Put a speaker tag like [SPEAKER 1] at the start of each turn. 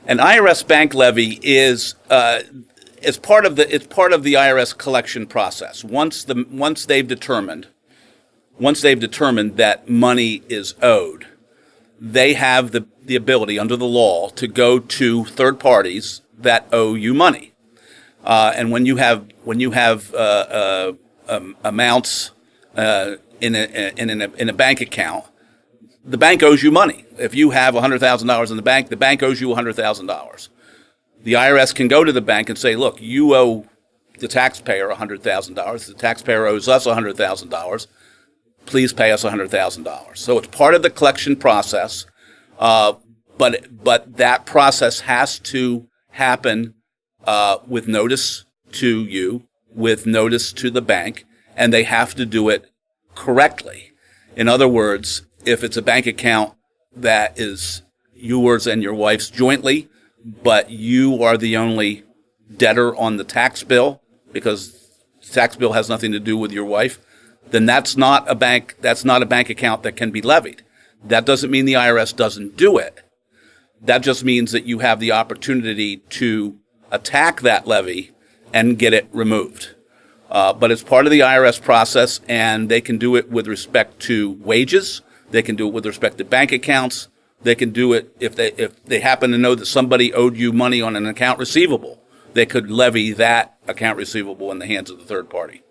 [SPEAKER 1] An IRS bank levy is part of the IRS collection process. Once they've determined that money is owed, they have the ability under the law to go to third parties that owe you money. And when you have amounts in a bank account, the bank owes you money. If you have $100,000 in the bank owes you $100,000. The IRS can go to the bank and say, look, you owe the taxpayer $100,000. The taxpayer owes us $100,000. Please pay us $100,000. So it's part of the collection process, but that process has to happen with notice to you, with notice to the bank, and they have to do it correctly. In other words, if it's a bank account that is yours and your wife's jointly, but you are the only debtor on the tax bill because the tax bill has nothing to do with your wife, then that's not a bank account that can be levied. That doesn't mean the IRS doesn't do it. That just means that you have the opportunity to attack that levy and get it removed. But it's part of the IRS process, and they can do it with respect to wages. They can do it with respect to bank accounts. They can do it if they happen to know that somebody owed you money on an account receivable. They could levy that account receivable in the hands of the third party.